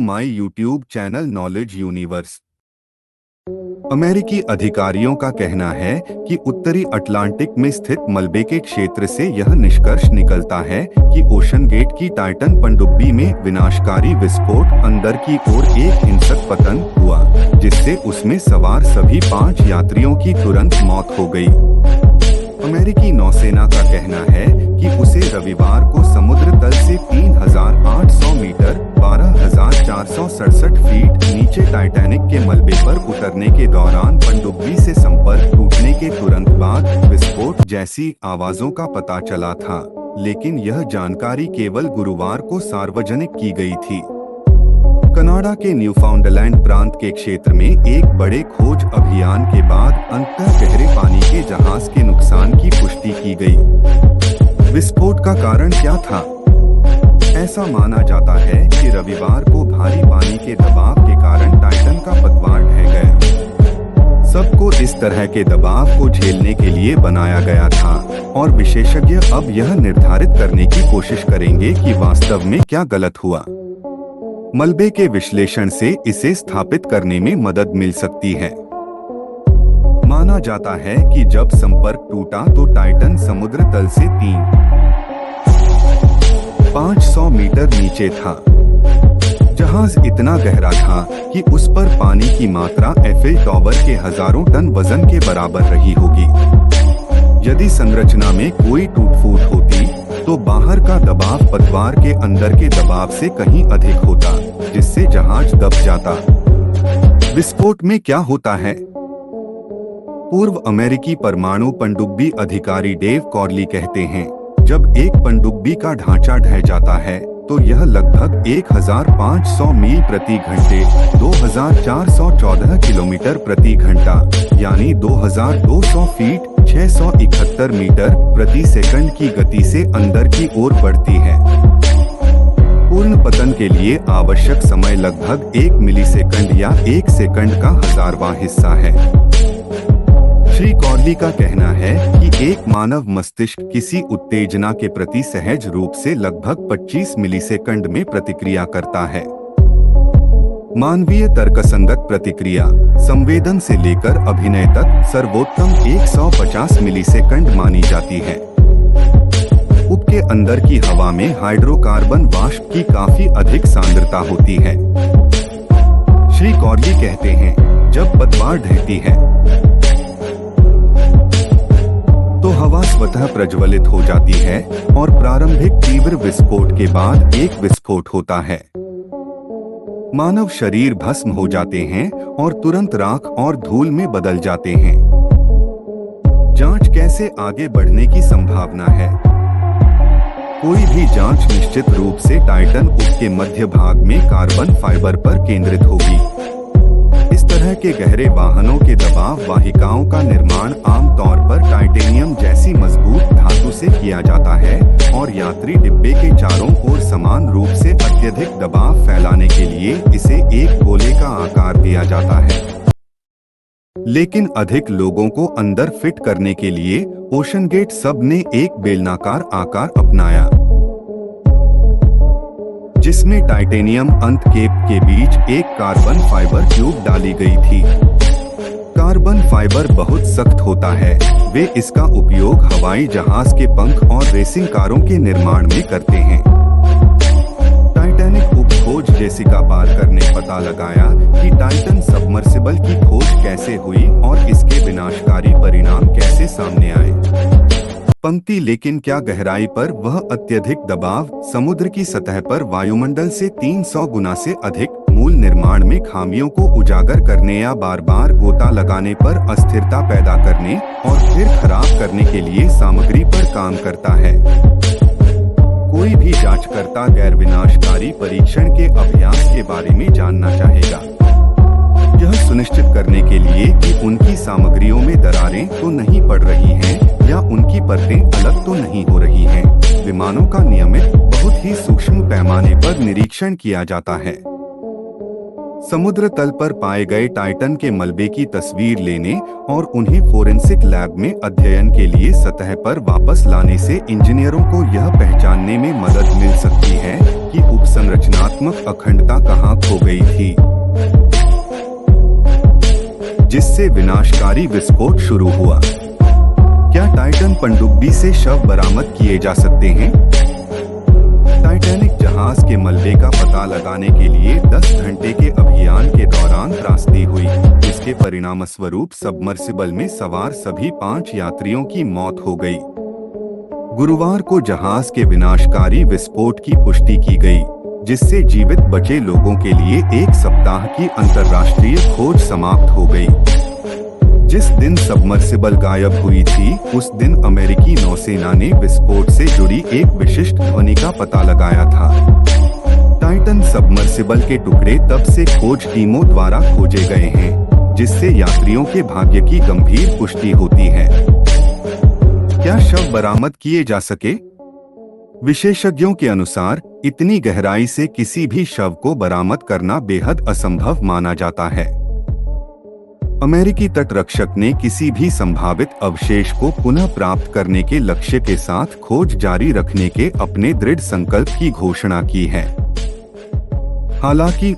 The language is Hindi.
My YouTube channel knowledge universe. अमेरिकी अधिकारियों का कहना है कि उत्तरी अटलांटिक में स्थित मलबे के क्षेत्र से यह निष्कर्ष निकलता है कि ओशन गेट की टाइटन पनडुब्बी में विनाशकारी विस्फोट अंदर की ओर एक हिंसक पतन हुआ, जिससे उसमें सवार सभी 5 यात्रियों की तुरंत मौत हो गई। अमेरिकी नौसेना का कहना है कि उसे रविवार को समुद्र तल से 3,800 मीटर 12,467 फीट नीचे टाइटैनिक के मलबे पर उतरने के दौरान पनडुब्बी से संपर्क टूटने के तुरंत बाद विस्फोट जैसी आवाजों का पता चला था, लेकिन यह जानकारी केवल गुरुवार को सार्वजनिक की गई थी। कनाडा के न्यूफाउंडलैंड प्रांत के क्षेत्र में एक बड़े खोज अभियान के बाद अंततः गहरे पानी के जहाज के नुकसान की पुष्टि की गई। विस्फोट का कारण क्या था? ऐसा माना जाता है कि रविवार को भारी पानी के दबाव के कारण टाइटन का पतवार ढह गया। सबको इस तरह के दबाव को झेलने के लिए बनाया गया था और विशेषज्ञ अब यह निर्धारित करने की कोशिश करेंगे कि वास्तव में क्या गलत हुआ। मलबे के विश्लेषण से इसे स्थापित करने में मदद मिल सकती है। माना जाता है कि जब संपर्क टूटा तो टाइटन समुद्र तल से 3,500 मीटर नीचे था। जहाज इतना गहरा था कि उस पर पानी की मात्रा एफिल टावर के हजारों टन वजन के बराबर रही होगी। यदि संरचना में कोई टूट फूट होती तो बाहर का दबाव पतवार के अंदर के दबाव से कहीं अधिक होता, जिससे जहाज दब जाता। विस्फोट में क्या होता है? पूर्व अमेरिकी परमाणु पनडुब्बी अधिकारी डेव कॉर्ली कहते हैं, जब एक पनडुब्बी का ढांचा ढह जाता है तो यह लगभग 1,500 मील प्रति घंटे 2,414 किलोमीटर प्रति घंटा यानी 2,200 फीट 671 मीटर प्रति सेकंड की गति से अंदर की ओर बढ़ती है। पूर्ण पतन के लिए आवश्यक समय लगभग 1 मिलीसेकंड या 1 सेकंड का 1000वां हिस्सा है। श्री कॉर्ली का कहना है कि एक मानव मस्तिष्क किसी उत्तेजना के प्रति सहज रूप से लगभग 25 मिलीसेकंड में प्रतिक्रिया करता है। मानवीय तर्कसंगत प्रतिक्रिया संवेदन से लेकर अभिनय तक सर्वोत्तम 150 मिलीसेकंड मानी जाती है। उप के अंदर की हवा में हाइड्रोकार्बन वाष्प की काफी अधिक सांद्रता होती है। श्री कॉर्ली कहते हैं, जब पतवार ढहती है तो हवा स्वतः प्रज्वलित हो जाती है और प्रारंभिक तीव्र विस्फोट के बाद एक विस्फोट होता है। मानव शरीर भस्म हो जाते हैं और तुरंत राख और धूल में बदल जाते हैं। जांच कैसे आगे बढ़ने की संभावना है? कोई भी जांच निश्चित रूप से टाइटन उप के मध्य भाग में कार्बन फाइबर पर केंद्रित होगी। इस तरह के गहरे वाहनों के दबाव वाहिकाओं का निर्माण आमतौर पर टाइटेनियम जैसी मजबूत धातु से किया जाता है और यात्री डिब्बे के चारों ओर समान रूप से अत्यधिक दबाव फैलाने के लिए इसे एक गोले का आकार दिया जाता है। लेकिन अधिक लोगों को अंदर फिट करने के लिए ओशन गेट सब ने एक बेलनाकार आकार अपनाया, जिसमें टाइटेनियम अंत केप के बीच एक कार्बन फाइबर ट्यूब डाली गई थी। कार्बन फाइबर बहुत सख्त होता है। वे इसका उपयोग हवाई जहाज के पंख और रेसिंग कारों के निर्माण में करते हैं। टाइटैनिक उपखोज जेसिका पार्कर ने पता लगाया कि टाइटन सबमर्सिबल की खोज कैसे हुई और इसके विनाशकारी परिणाम कैसे सामने आए। पंक्ति लेकिन क्या गहराई पर वह अत्यधिक दबाव समुद्र की सतह पर वायुमंडल से 300 गुना से अधिक मूल निर्माण में खामियों को उजागर करने या बार बार गोता लगाने पर अस्थिरता पैदा करने और फिर खराब करने के लिए सामग्री पर काम करता है। कोई भी जांचकर्ता गैर विनाशकारी परीक्षण के अभ्यास के बारे में जानना चाहेगा, यह सुनिश्चित करने के लिए कि उनकी सामग्रियों में दरारें तो नहीं पड़ रही हैं या उनकी परतें अलग तो नहीं हो रही हैं। विमानों का नियमित बहुत ही सूक्ष्म पैमाने पर निरीक्षण किया जाता है। समुद्र तल पर पाए गए टाइटन के मलबे की तस्वीर लेने और उन्हें फोरेंसिक लैब में अध्ययन के लिए सतह पर वापस लाने से इंजीनियरों को यह पहचानने में मदद मिल सकती है कि उपसंरचनात्मक अखंडता कहाँ खो गई थी, जिससे विनाशकारी विस्फोट शुरू हुआ। क्या टाइटन पनडुब्बी से शव बरामद किए जा सकते हैं? टाइटैनिक जहाज के मलबे का पता लगाने के लिए 10 घंटे के अभियान के दौरान त्रासदी हुई। इसके परिणामस्वरूप सबमर्सिबल में सवार सभी 5 यात्रियों की मौत हो गई। गुरुवार को जहाज के विनाशकारी विस्फोट की पुष्टि की गई, जिससे जीवित बचे लोगों के लिए 1 सप्ताह की अंतर्राष्ट्रीय खोज समाप्त हो गई। जिस दिन सबमर्सिबल गायब हुई थी, उस दिन अमेरिकी नौसेना ने विस्फोट से जुड़ी एक विशिष्ट ध्वनि का पता लगाया था। टाइटन सबमर्सिबल के टुकड़े तब से खोज टीमों द्वारा खोजे गए हैं, जिससे यात्रियों के भाग्य की गंभीर पुष्टि होती है। क्या शव बरामद किए जा सके? विशेषज्ञों के अनुसार इतनी गहराई से किसी भी शव को बरामद करना बेहद असंभव माना जाता है। अमेरिकी तटरक्षक ने किसी भी संभावित अवशेष को पुनः प्राप्त करने के लक्ष्य के साथ खोज जारी रखने के अपने दृढ़ संकल्प की घोषणा की है। हालांकि